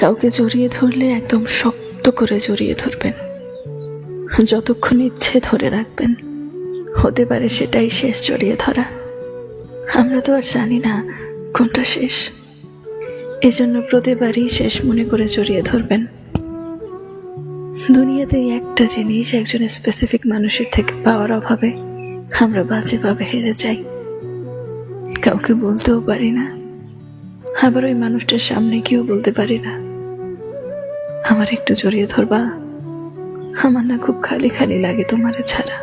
কাউকে জড়িয়ে ধরলে একদম শক্ত করে জড়িয়ে ধরবেন, যতক্ষণ ইচ্ছে ধরে রাখবেন। হতে পারে সেটাই শেষ জড়িয়ে ধরা। আমরা তো আর জানি না কোনটা শেষ, এজন্য প্রতিবারই শেষ মনে করে জড়িয়ে ধরবেন। দুনিয়াতে একটা জিনিস একজন স্পেসিফিক মানুষের থেকে পাওয়ার অভাবে আমরা বাজেভাবে হেরে যাই। কাউকে বলতেও পারি না, আবার ওই মানুষটার সামনে গিয়েও বলতে পারি না, আমার একটু জড়িয়ে ধরবা, আমার না খুব খালি খালি লাগে তোমারে ছাড়া।